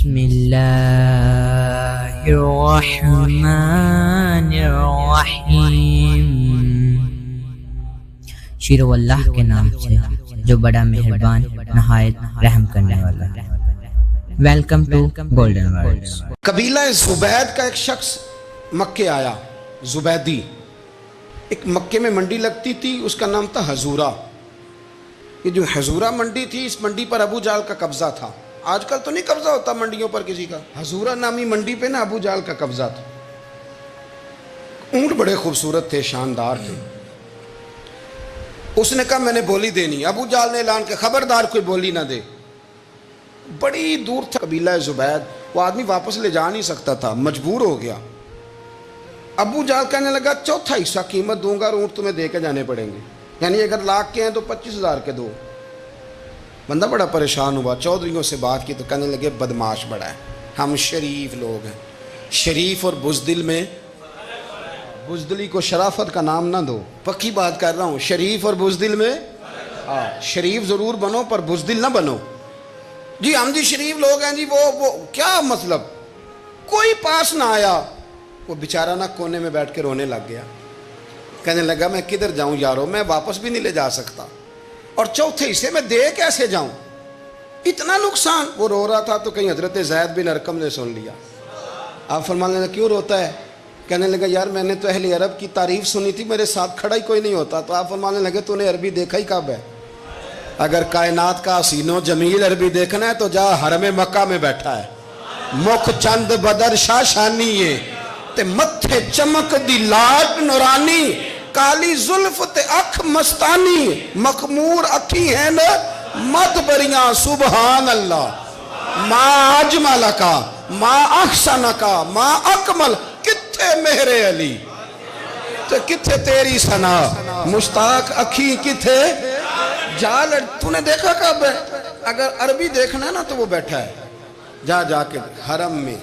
بسم اللہ الرحمن الرحیم، شروع اللہ کے نام سے جو بڑا مہربان نہایت رحم کرنے والا ہے۔ Welcome to golden words. قبیلہ زبید کا ایک شخص مکے آیا، زبیدی۔ ایک مکے میں منڈی لگتی تھی، اس کا نام تھا حضورہ۔ یہ جو حضورہ منڈی تھی، اس منڈی پر ابو جہل کا قبضہ تھا۔ آج کل تو نہیں قبضہ ہوتا منڈیوں پر کسی کا، حضورہ نامی منڈی پہ نا ابو جہل کا قبضہ تھا۔ اونٹ بڑے خوبصورت تھے، شاندار تھے۔ اس نے کہا میں نے بولی دینی۔ ابو جہل نے اعلان کیا خبردار کوئی بولی نہ دے۔ بڑی دور تھا قبیلہ زبید، وہ آدمی واپس لے جا نہیں سکتا تھا، مجبور ہو گیا۔ ابو جہل کہنے لگا چوتھا حصہ قیمت دوں گا اور اونٹ تمہیں دے کے جانے پڑیں گے، یعنی اگر لاکھ کے ہیں تو 25,000 کے دو۔ بندہ بڑا پریشان ہوا، چودھریوں سے بات کی تو کہنے لگے بدماش بڑا ہے، ہم شریف لوگ ہیں۔ شریف اور بزدل میں، بزدلی کو شرافت کا نام نہ دو، پکی بات کر رہا ہوں، شریف اور بزدل میں شریف ضرور بنو پر بزدل نہ بنو۔ جی ہم جی شریف لوگ ہیں جی، وہ کیا مطلب؟ کوئی پاس نہ آیا، وہ بیچارہ نہ کونے میں بیٹھ کے رونے لگ گیا۔ کہنے لگا میں کدھر جاؤں یارو، میں واپس بھی نہیں لے جا سکتا، اور چوتھے حصے میں دے کیسے جاؤں، اتنا نقصان۔ وہ رو رہا تھا تو کہیں حضرت زید بن ارقم نے سن لیا۔ آپ فرمانے لگے کیوں روتا ہے؟ کہنے لگا یار میں نے تو اہل عرب کی تعریف سنی تھی، میرے ساتھ کھڑا ہی کوئی نہیں ہوتا۔ تو آپ فرمانے لگے تو نے عربی دیکھا ہی کب ہے؟ اگر کائنات کا حسین و جمیل عربی دیکھنا ہے تو جا حرم مکہ میں بیٹھا ہے۔ مکھ چند بدر شاشانی ہے تے متھے چمک دی لاٹ نورانی، کالی زلف تے اکھ مستانی، مخمور اکھی ہیں نا مد بریاں سبحان اللہ۔ ما اجمل کا، ما احسن کا، ما اکمل، کتھے مہر علی تے کتھے تیری ثنا، مشتاق اکھی کتھے جال۔ تو نے دیکھا کب ہے؟ اگر عربی دیکھنا ہے نا تو وہ بیٹھا ہے، جا کے حرم میں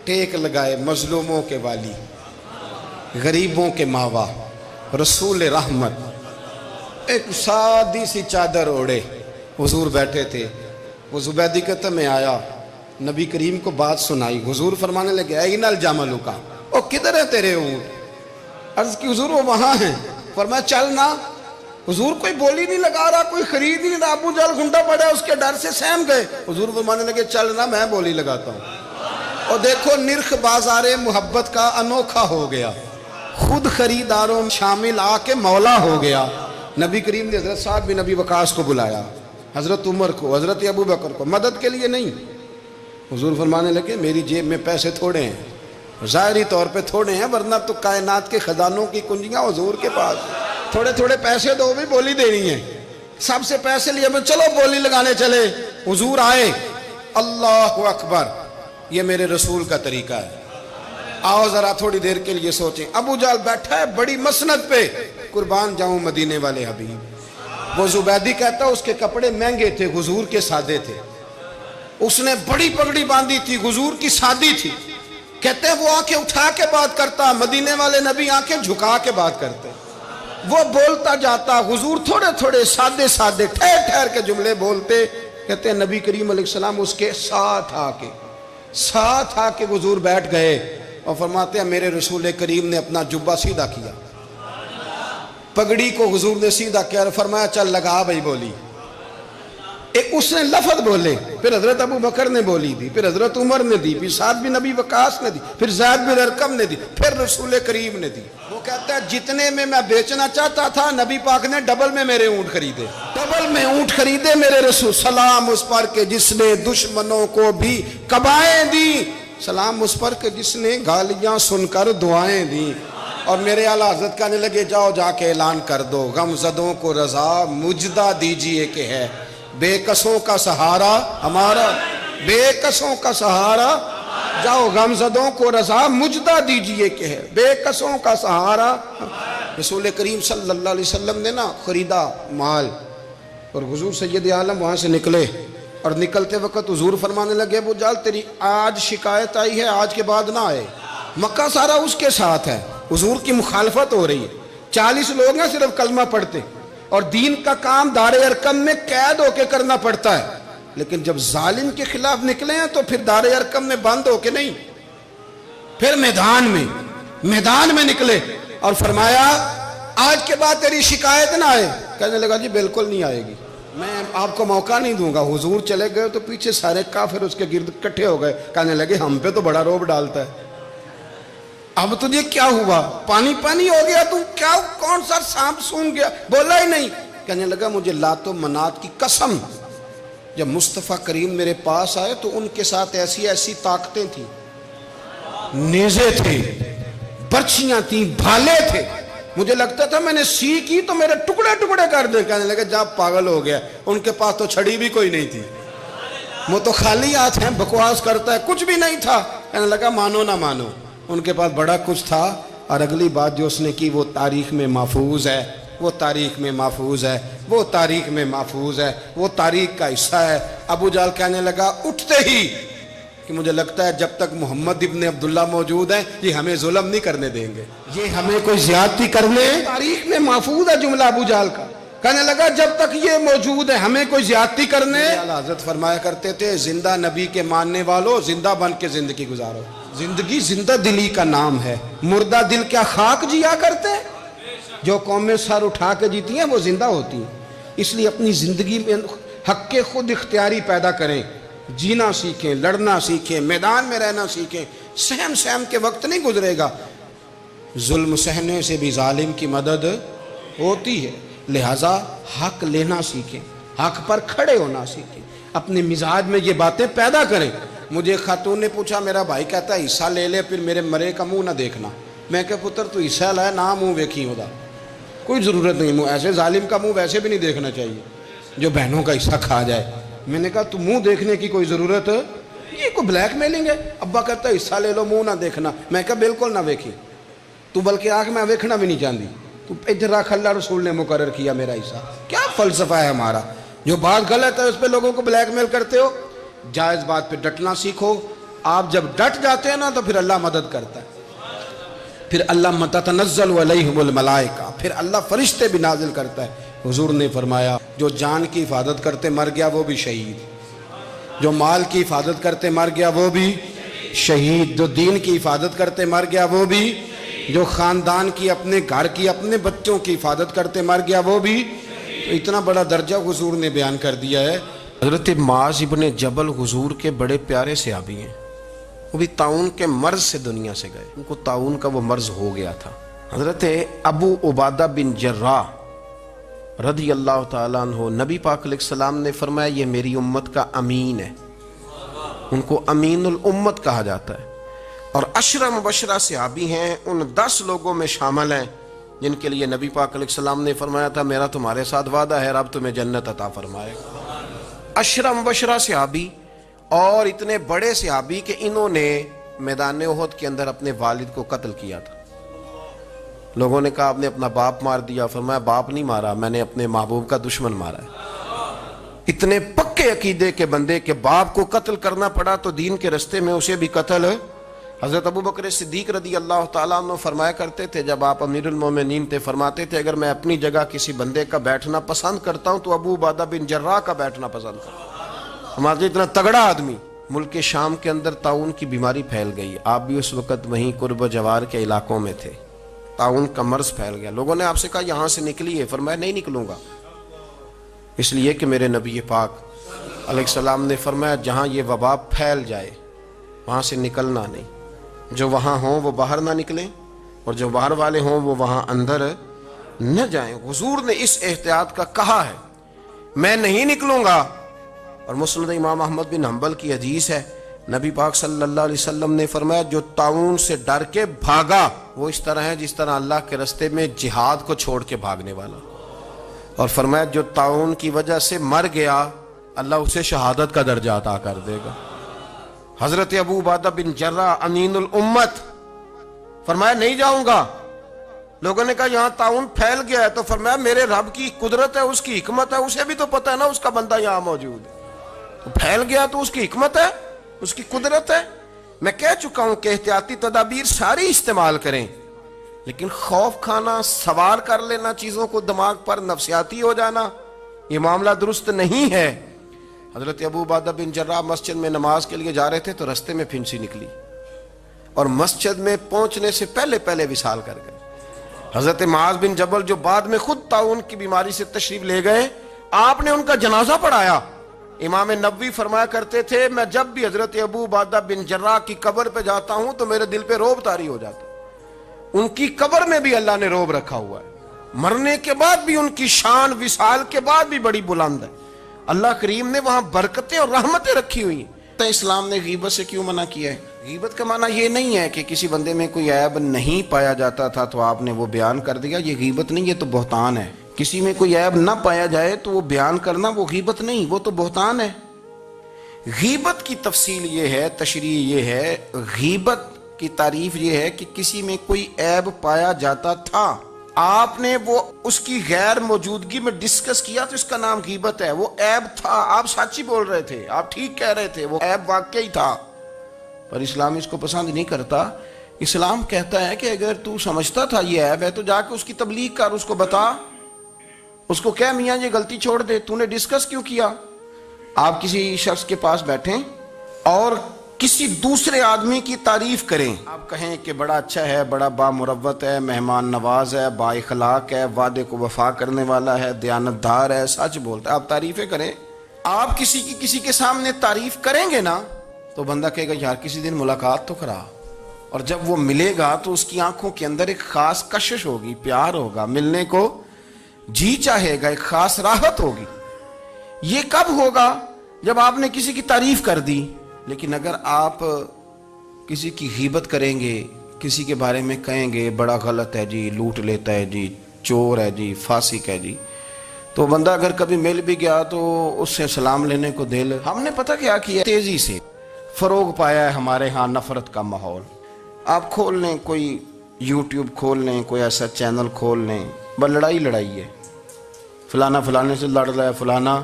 ٹیک لگائے، مظلوموں کے والی، غریبوں کے ماوا، رسول رحمت۔ ایک سادی سی چادر اوڑے حضور بیٹھے تھے۔ وہ زبیدی کہتا میں آیا، نبی کریم کو بات سنائی۔ حضور فرمانے لگے این الجمل کا، او کدھر ہے تیرے اونٹ؟ عرض کی حضور وہ وہاں ہیں۔ فرمایا چلنا۔ حضور کوئی بولی نہیں لگا رہا، کوئی خرید نہیں رہا، ابو جہل گھنٹا پڑا، اس کے ڈر سے سہم گئے۔ حضور فرمانے لگے چلنا، میں بولی لگاتا ہوں۔ اور دیکھو نرخ بازار محبت کا انوکھا ہو گیا، خود خریداروں شامل آ کے مولا ہو گیا۔ نبی کریم نے حضرت سعد بن ابی وقاص کو بلایا، حضرت عمر کو، حضرت ابو بکر کو، مدد کے لیے نہیں۔ حضور فرمانے لگے میری جیب میں پیسے تھوڑے ہیں، ظاہری طور پہ تھوڑے ہیں، ورنہ تو کائنات کے خزانوں کی کنجیاں حضور کے پاس۔ تھوڑے تھوڑے پیسے دو بھی بولی دینی ہے، سب سے پیسے لیے میں چلو بولی لگانے چلے۔ حضور آئے، اللہ اکبر، یہ میرے رسول کا طریقہ ہے، آؤ ذرا تھوڑی دیر کے لیے سوچیں۔ ابو جہل بیٹھا ہے بڑی مسند پہ، قربان جاؤں مدینے والے حبیب۔ وہ زبیدی کہتا اس کے کپڑے مہنگے تھے، حضور کے سادے تھے۔ اس نے بڑی پگڑی باندھی تھی، حضور کی سادی تھی۔ کہتے ہیں وہ آنکھیں اٹھا کے بات کرتا، مدینے والے نبی آنکھیں جھکا کے بات کرتے۔ وہ بولتا جاتا، حضور تھوڑے تھوڑے سادے سادے ٹھہر ٹھہر کے جملے بولتے۔ کہتے ہیں نبی کریم علیہ السلام اس کے ساتھ آ کے حضور بیٹھ گئے اور فرماتے ہیں میرے رسول کریم نے اپنا جبہ سیدھا کیا، پگڑی کو حضور نے سیدھا کیا اور فرمایا چل لگا بھائی بولی۔ ایک اس نے لفظ بولے، پھر حضرت ابو بکر نے بولی دی، پھر حضرت عمر نے دی، پھر سعد بن ابی وقاص نے دی، پھر زید بن ارقم نے دی، پھر رسول کریم نے دی۔ وہ کہتا ہے جتنے میں بیچنا چاہتا تھا نبی پاک نے ڈبل میں میرے اونٹ خریدے، ڈبل میں اونٹ خریدے میرے رسول۔ سلام اس پر کہ جس نے دشمنوں کو بھی قبائیں دی، سلام اس پر کہ جس نے گالیاں سن کر دعائیں دی۔ اور میرے اعلیٰ حضرت کہنے لگے جاؤ جا کے اعلان کر دو، غم زدوں کو رضا مجدہ دیجئے کہ ہے بے کسوں کا سہارا ہمارا، بے کسوں کا سہارا، جاؤ غم زدوں کو رضا مجدہ دیجئے کہ ہے بے کسوں کا سہارا۔ رسول کریم صلی اللہ علیہ وسلم نے نا خریدا مال، اور حضور سید عالم وہاں سے نکلے، اور نکلتے وقت حضور فرمانے لگے ابو جہل تیری آج شکایت آئی ہے، آج کے بعد نہ آئے، مکہ سارا اس کے ساتھ ہے، حضور کی مخالفت ہو رہی ہے، 40 لوگ ہیں صرف کلمہ پڑھتے، اور دین کا کام دار ارقم میں قید ہو کے کرنا پڑتا ہے۔ لیکن جب ظالم کے خلاف نکلے ہیں تو پھر دار ارقم میں بند ہو کے نہیں، پھر میدان میں نکلے اور فرمایا آج کے بعد تیری شکایت نہ آئے. کہنے لگا جی بالکل نہیں آئے گی، میں آپ کو موقع نہیں دوں گا. حضور چلے گئے تو پیچھے سارے کافر اس کے گرد اکٹھے ہو گئے. کہنے لگے ہم پہ تو بڑا روب ڈالتا ہے، اب تجھے کیا ہوا؟ پانی ہو گیا، تو کیا کون سا سانپ سونگ گیا؟ بولا ہی نہیں. کہنے لگا مجھے لات و منات کی قسم، جب مصطفیٰ کریم میرے پاس آئے تو ان کے ساتھ ایسی طاقتیں تھیں، نیزے تھے، برچیاں تھیں، بھالے تھے. مجھے لگتا تھا میں نے سی کی تو میرے ٹکڑے کر دیں. کہنے لگے جا پاگل ہو گیا، ان کے پاس تو چھڑی بھی کوئی نہیں تھی، وہ تو خالی ہاتھ ہیں، بکواس کرتا ہے، کچھ بھی نہیں تھا. کہنے لگا مانو نہ مانو، ان کے پاس بڑا کچھ تھا. اور اگلی بات جو اس نے کی وہ تاریخ میں محفوظ ہے، وہ تاریخ کا حصہ ہے. ابو جہل کہنے لگا اٹھتے ہی کہ مجھے لگتا ہے جب تک محمد ابن عبداللہ موجود ہیں یہ ہمیں ظلم نہیں کرنے دیں گے، یہ ہمیں کوئی زیادتی کرنے. تاریخ میں محفوظ ہے جملہ ابو جہل کا. کہنے لگا جب تک یہ موجود ہے ہمیں کوئی زیادتی کرنے. حضرت فرمایا کرتے تھے زندہ نبی کے ماننے والوں زندہ بن کے زندگی گزارو. زندگی زندہ دلی کا نام ہے، مردہ دل کیا خاک جیا کرتے؟ جو قومیں سر اٹھا کے جیتی ہیں وہ زندہ ہوتی ہیں. اس لیے اپنی زندگی میں حق کے خود اختیاری پیدا کریں، جینا سیکھیں، لڑنا سیکھیں، میدان میں رہنا سیکھیں. سہم کے وقت نہیں گزرے گا، ظلم سہنے سے بھی ظالم کی مدد ہوتی ہے. لہٰذا حق لینا سیکھیں، حق پر کھڑے ہونا سیکھیں، اپنے مزاج میں یہ باتیں پیدا کریں. مجھے خاتون نے پوچھا، میرا بھائی کہتا ہے حصہ لے لے پھر میرے مرے کا منہ نہ دیکھنا. میں کہ پتر تو حصہ لائے نہ منہ ویکھی ہوتا، کوئی ضرورت نہیں، منہ ایسے ظالم کا منہ ویسے بھی نہیں دیکھنا چاہیے جو بہنوں کا حصہ کھا جائے. میں نے کہا تو منہ دیکھنے کی کوئی ضرورت، یہ کوئی بلیک میلنگ ہے؟ ابا کہتا ہے حصہ لے لو منہ نہ دیکھنا. میں کہا بالکل نہ ویکھی، تو بلکہ آنکھ میں ویکھنا بھی نہیں چاہتی. تو ادھر رکھ، اللہ رسول نے مقرر کیا میرا حصہ. کیا فلسفہ ہے ہمارا؟ جو بات غلط ہے اس پہ لوگوں کو بلیک میل کرتے ہو. جائز بات پہ ڈٹنا سیکھو. آپ جب ڈٹ جاتے ہیں نا تو پھر اللہ مدد کرتا ہے، پھر اللہ تتنزل علیہم الملائکہ، پھر اللہ فرشتے بھی نازل کرتا ہے. حضور نے فرمایا جو جان کی حفاظت کرتے مر گیا وہ بھی شہید، جو مال کی حفاظت کرتے مر گیا وہ بھی شہید، جو دین کی حفاظت کرتے مر گیا وہ بھی، جو خاندان کی، اپنے گھر کی، اپنے بچوں کی حفاظت کرتے مر گیا وہ بھی. تو اتنا بڑا درجہ حضور نے بیان کر دیا ہے. حضرت معاذ ابن جبل حضور کے بڑے پیارے صحابی ہیں، وہ بھی طاعون کے مرض سے دنیا سے گئے، ان کو طاعون کا وہ مرض ہو گیا تھا. حضرت ابو عبادہ بن جراح رضی اللہ تعالیٰ عنہ، نبی پاک علیہ السلام نے فرمایا یہ میری امت کا امین ہے، ان کو امین الامت کہا جاتا ہے. اور 10 مبشرہ صحابی ہیں، ان 10 لوگوں میں شامل ہیں جن کے لیے نبی پاک علیہ السلام نے فرمایا تھا میرا تمہارے ساتھ وعدہ ہے، رب تمہیں جنت عطا فرمائے گا. 10 مبشرہ صحابی اور اتنے بڑے صحابی کہ انہوں نے میدان احد کے اندر اپنے والد کو قتل کیا تھا. لوگوں نے کہا آپ نے اپنا باپ مار دیا. فرمایا باپ نہیں مارا، میں نے اپنے محبوب کا دشمن مارا ہے. اتنے پکے عقیدے کے بندے کہ باپ کو قتل کرنا پڑا تو دین کے رستے میں اسے بھی قتل. حضرت ابو بکر صدیق رضی اللہ تعالیٰ عنہ فرمایا کرتے تھے جب آپ امیر المومنین تھے، فرماتے تھے اگر میں اپنی جگہ کسی بندے کا بیٹھنا پسند کرتا ہوں تو ابو عبادہ بن جراح کا بیٹھنا پسند کرتا ہوں. ہمارے اتنا تگڑا آدمی. ملک شام کے اندر طاعون کی بیماری پھیل گئی، آپ بھی اس وقت وہیں قرب و جوار کے علاقوں میں تھے. طاعون کا مرض پھیل گیا. لوگوں نے آپ سے کہا یہاں سے نکلیے. فرمایا نہیں نکلوں گا، اس لیے کہ میرے نبی پاک علیہ السلام نے فرمایا جہاں یہ وبا پھیل جائے وہاں سے نکلنا نہیں، جو وہاں ہوں وہ باہر نہ نکلیں اور جو باہر والے ہوں وہ وہاں اندر نہ جائیں. حضور نے اس احتیاط کا کہا ہے میں نہیں نکلوں گا. اور مسند امام احمد بن حنبل کی حدیث ہے، نبی پاک صلی اللہ علیہ وسلم نے فرمایا جو طاعون سے ڈر کے بھاگا وہ اس طرح ہے جس طرح اللہ کے رستے میں جہاد کو چھوڑ کے بھاگنے والا. اور فرمایا جو طاعون کی وجہ سے مر گیا اللہ اسے شہادت کا درجہ عطا کر دے گا. حضرت ابو عبادہ بن جراح امین الامت فرمایا نہیں جاؤں گا. لوگوں نے کہا یہاں طاعون پھیل گیا ہے، تو فرمایا میرے رب کی قدرت ہے، اس کی حکمت ہے، اسے بھی تو پتہ ہے نا اس کا بندہ یہاں موجود ہے. تو پھیل گیا تو اس کی حکمت ہے، اس کی قدرت ہے. میں کہہ چکا ہوں کہ احتیاطی تدابیر ساری استعمال کریں، لیکن خوف کھانا، سوار کر لینا چیزوں کو دماغ پر، نفسیاتی ہو جانا، یہ معاملہ درست نہیں ہے. حضرت ابو عبیدہ بن جراح مسجد میں نماز کے لیے جا رہے تھے تو رستے میں پھنسی نکلی اور مسجد میں پہنچنے سے پہلے وصال کر گئے. حضرت معاذ بن جبل جو بعد میں خود طاعون کی بیماری سے تشریف لے گئے, آپ نے ان کا جنازہ پڑھایا. امام نبوی فرمایا کرتے تھے میں جب بھی حضرت ابو عبیدہ بن جراح کی قبر پہ جاتا ہوں تو میرے دل پہ رعب طاری ہو جاتا ہے. ان کی قبر میں بھی اللہ نے رعب رکھا ہوا ہے, مرنے کے بعد بھی ان کی شان وصال کے بعد بھی بڑی بلند ہے. اللہ کریم نے وہاں برکتیں اور رحمتیں رکھی ہوئی ہیں. تو اسلام نے غیبت سے کیوں منع کیا ہے؟ غیبت کا معنی یہ نہیں ہے کہ کسی بندے میں کوئی عیب نہیں پایا جاتا تھا تو آپ نے وہ بیان کر دیا, یہ غیبت نہیں, یہ تو بہتان ہے. کسی میں کوئی عیب نہ پایا جائے تو وہ بیان کرنا وہ غیبت نہیں, وہ تو بہتان ہے. غیبت کی تفصیل یہ ہے, تشریح یہ ہے, غیبت کی تعریف یہ ہے کہ کسی میں کوئی عیب پایا جاتا تھا, آپ نے وہ اس کی غیر موجودگی میں ڈسکس کیا تو اس کا نام غیبت ہے. وہ عیب تھا, آپ سچ ہی بول رہے تھے, آپ ٹھیک کہہ رہے تھے, وہ عیب واقعی تھا, پر اسلام اس کو پسند نہیں کرتا. اسلام کہتا ہے کہ اگر تو سمجھتا تھا یہ عیب ہے تو جا کے اس کی تبلیغ کر, اس کو بتا, اس کو کہہ میاں یہ غلطی چھوڑ دے, تو نے ڈسکس کیوں کیا. آپ کسی شخص کے پاس بیٹھیں اور کسی دوسرے آدمی کی تعریف کریں, آپ کہیں کہ بڑا اچھا ہے, بڑا بامروت ہے, مہمان نواز ہے, با اخلاق ہے, وعدے کو وفا کرنے والا ہے, دیانتدار ہے, سچ بولتا ہے, آپ تعریفیں کریں. آپ کسی کے سامنے تعریف کریں گے نا تو بندہ کہے گا یار کسی دن ملاقات تو کرا, اور جب وہ ملے گا تو اس کی آنکھوں کے اندر ایک خاص کشش ہوگی, پیار ہوگا, ملنے کو جی چاہے گا, ایک خاص راحت ہوگی. یہ کب ہوگا؟ جب آپ نے کسی کی تعریف کر دی. لیکن اگر آپ کسی کی غیبت کریں گے, کسی کے بارے میں کہیں گے بڑا غلط ہے جی, لوٹ لیتا ہے جی, چور ہے جی, فاسق ہے جی, تو بندہ اگر کبھی مل بھی گیا تو اس سے سلام لینے کو دل, ہم نے پتہ کیا کیا, تیزی سے فروغ پایا ہے ہمارے ہاں نفرت کا ماحول. آپ کھول لیں, کوئی یوٹیوب کھول لیں, کوئی ایسا چینل کھول لیں, بس لڑائی ہے, فلانا فلانے سے لڑ رہا ہے, فلانا.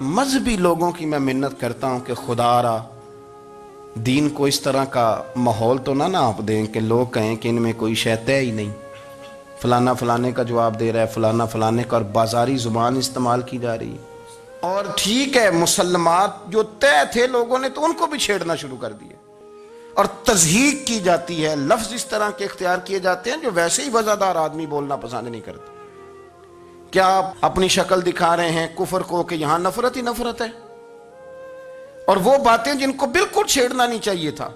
مذہبی لوگوں کی میں منت کرتا ہوں کہ خدا را دین کو اس طرح کا ماحول تو نہ آپ دیں کہ لوگ کہیں کہ ان میں کوئی شے طے ہی نہیں, فلانا فلانے کا جواب دے رہا ہے, فلانا فلانے کا, اور بازاری زبان استعمال کی جا رہی ہے. اور ٹھیک ہے مسلمات جو طے تھے لوگوں نے تو ان کو بھی چھیڑنا شروع کر دیا, اور تضحیق کی جاتی ہے, لفظ اس طرح کے اختیار کیے جاتے ہیں جو ویسے ہی وزادار آدمی بولنا پسند نہیں کرتے. کیا آپ اپنی شکل دکھا رہے ہیں کفر کو کہ یہاں نفرت ہی نفرت ہے, اور وہ باتیں جن کو بالکل چھیڑنا نہیں چاہیے تھا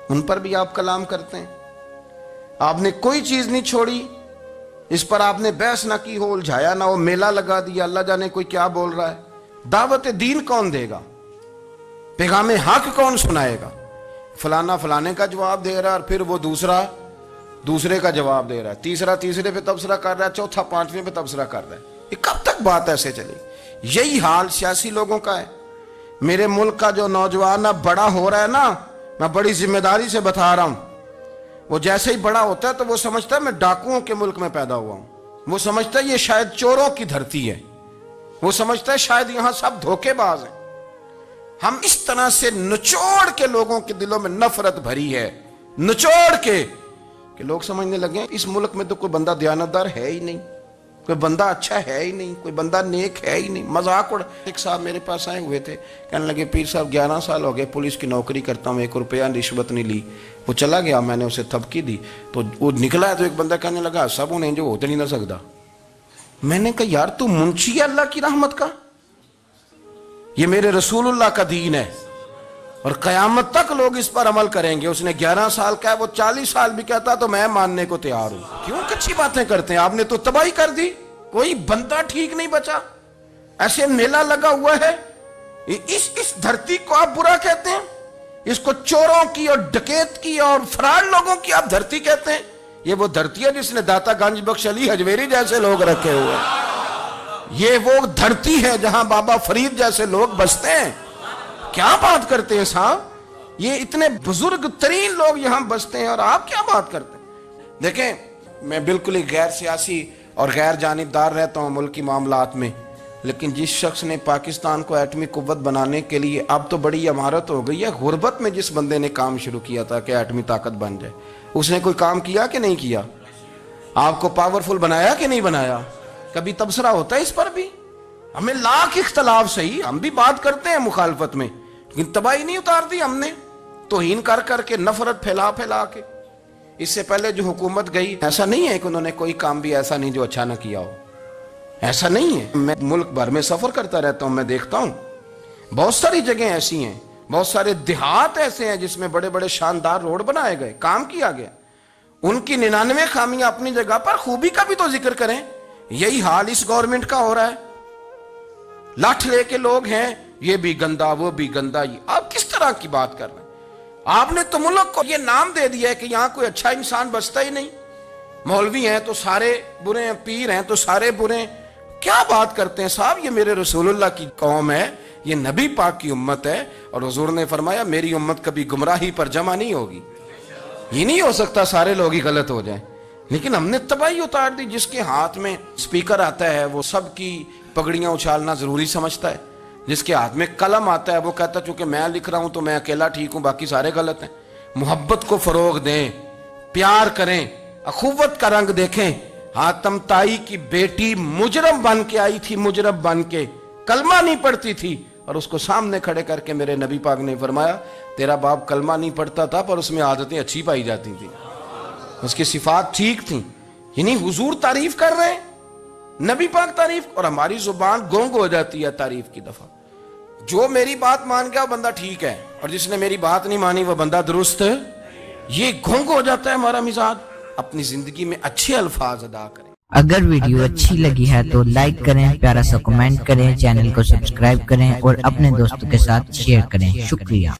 ان پر بھی آپ کلام کرتے ہیں. آپ نے کوئی چیز نہیں چھوڑی, اس پر آپ نے بحث نہ کی ہو, الجھایا نہ ہو, میلہ لگا دیا, اللہ جانے کوئی کیا بول رہا ہے. دعوت دین کون دے گا, پیغام حق کون سنائے گا؟ فلانا فلانے کا جواب دے رہا ہے, اور پھر وہ دوسرے کا جواب دے رہا ہے, تیسرا تیسرے پہ تبصرہ کر رہا ہے, چوتھا پانچویں پہ تبصرہ کر رہا ہے. یہ کب تک بات ایسے چلے؟ یہی حال سیاسی لوگوں کا ہے. میرے ملک کا جو نوجوان اب بڑا ہو رہا ہے نا, میں بڑی ذمہ داری سے بتا رہا ہوں, وہ جیسے ہی بڑا ہوتا ہے تو وہ سمجھتا ہے میں ڈاکوؤں کے ملک میں پیدا ہوا ہوں, وہ سمجھتا ہے یہ شاید چوروں کی دھرتی ہے, وہ سمجھتا ہے شاید یہاں سب دھوکے باز ہیں. ہم اس طرح سے نچوڑ کے لوگوں کے دلوں میں نفرت بھری ہے, نچوڑ کے, کہ لوگ سمجھنے لگے اس ملک میں تو کوئی بندہ دیانتدار ہے ہی نہیں, کوئی بندہ اچھا ہے ہی نہیں, کوئی بندہ نیک ہے ہی نہیں. مذاق اڑ. ایک صاحب میرے پاس آئے ہوئے تھے, کہنے لگے پیر صاحب 11 سال ہو گئے پولیس کی نوکری کرتا ہوں, 1 روپیہ رشوت نہیں لی. وہ چلا گیا, میں نے اسے تھپکی دی تو وہ نکلا ہے, تو ایک بندہ کہنے لگا سب انہیں جو ہوتے نہیں نہ سکتا. میں نے کہا یار تو منشی ہے اللہ کی رحمت کا, یہ میرے رسول اللہ کا دین ہے اور قیامت تک لوگ اس پر عمل کریں گے. اس نے 11 سال کا ہے, وہ 40 سال بھی کہتا تو میں ماننے کو تیار ہوں. کیوں کچھی باتیں کرتے ہیں؟ آپ نے تو تباہی کر دی, کوئی بندہ ٹھیک نہیں بچا. ایسے میلہ لگا ہوا ہے, اس دھرتی کو آپ برا کہتے ہیں, اس کو چوروں کی اور ڈکیت کی اور فرار لوگوں کی آپ دھرتی کہتے ہیں. یہ وہ دھرتی ہے جس نے داتا گنج بخش علی حجویری جیسے لوگ رکھے ہوئے ہیں. یہ وہ دھرتی ہے جہاں بابا فرید جیسے لوگ بستے ہیں. کیا بات کرتے ہیں صاحب, یہ اتنے بزرگ ترین لوگ یہاں بستے ہیں اور آپ کیا بات کرتے ہیں؟ دیکھیں میں بالکل ہی غیر سیاسی اور غیر جانبدار رہتا ہوں ملکی معاملات میں, لیکن جس شخص نے پاکستان کو ایٹمی قوت بنانے کے لیے, اب تو بڑی عمارت ہو گئی ہے, غربت میں جس بندے نے کام شروع کیا تھا کہ ایٹمی طاقت بن جائے, اس نے کوئی کام کیا کہ نہیں کیا؟ آپ کو پاورفل بنایا کہ نہیں بنایا؟ کبھی تبصرہ ہوتا ہے اس پر بھی؟ ہمیں لاکھ اختلاف صحیح، ہم بھی بات کرتے ہیں مخالفت میں، لیکن تباہی نہیں اتار دی ہم نے توہین کر کر کے، نفرت پھیلا پھیلا کے۔ اس سے پہلے جو حکومت گئی، ایسا نہیں ہے کہ انہوں نے کوئی کام بھی ایسا نہیں جو اچھا نہ کیا ہو، ایسا نہیں ہے۔ میں ملک بھر میں سفر کرتا رہتا ہوں، میں دیکھتا ہوں بہت ساری جگہیں ایسی ہیں، بہت سارے دیہات ایسے ہیں جس میں بڑے بڑے شاندار روڈ بنائے گئے، کام کیا گیا۔ ان کی 99 خامیاں اپنی جگہ پر، خوبی کا بھی تو ذکر کریں۔ یہی حال اس گورنمنٹ کا ہو رہا ہے، لاٹھ لے کے لوگ ہیں، یہ بھی گندا وہ بھی گندا۔ یہ آپ کس طرح کی بات کر رہے ہیں؟ آپ نے تو ملک کو یہ نام دے دیا ہے کہ یہاں کوئی اچھا انسان بستا ہی نہیں، مولوی ہیں تو سارے برے ہیں، پیر ہیں تو سارے برے ہیں۔ کیا بات کرتے ہیں صاحب؟ یہ میرے رسول اللہ کی قوم ہے، یہ نبی پاک کی امت ہے، اور حضور نے فرمایا میری امت کبھی گمراہی پر جمع نہیں ہوگی۔ یہ نہیں ہو سکتا سارے لوگ ہی غلط ہو جائیں، لیکن ہم نے تباہی اتار دی۔ جس کے ہاتھ میں سپیکر آتا ہے وہ سب کی پگڑیاں اچھالنا ضروری سمجھتا ہے، جس کے ہاتھ میں قلم آتا ہے وہ کہتا ہے چونکہ میں لکھ رہا ہوں تو میں اکیلا ٹھیک ہوں، باقی سارے غلط ہیں۔ محبت کو فروغ دیں، پیار کریں، اخوت کا رنگ دیکھیں۔ حاتم طائی کی بیٹی مجرم بن کے آئی تھی، مجرم بن کے، کلمہ نہیں پڑھتی تھی، اور اس کو سامنے کھڑے کر کے میرے نبی پاک نے فرمایا تیرا باپ کلمہ نہیں پڑھتا تھا پر اس میں عادتیں اچھی پائی جاتی تھیں، اس کی صفات ٹھیک تھیں۔ یعنی حضور تعریف کر رہے ہیں، نبی پاک تعریف، اور ہماری زبان گونگ ہو جاتی ہے تعریف کی دفعہ۔ جو میری بات مان گیا وہ بندہ ٹھیک ہے، اور جس نے میری بات نہیں مانی وہ بندہ درست ہے۔ یہ گونگ ہو جاتا ہے ہمارا مزاج۔ اپنی زندگی میں اچھے الفاظ ادا کریں۔ اگر ویڈیو اچھی لگی ہے تو لائک کریں، پیارا سا کمنٹ کریں، چینل کو سبسکرائب کریں اور اپنے دوستوں کے ساتھ شیئر کریں۔ شکریہ۔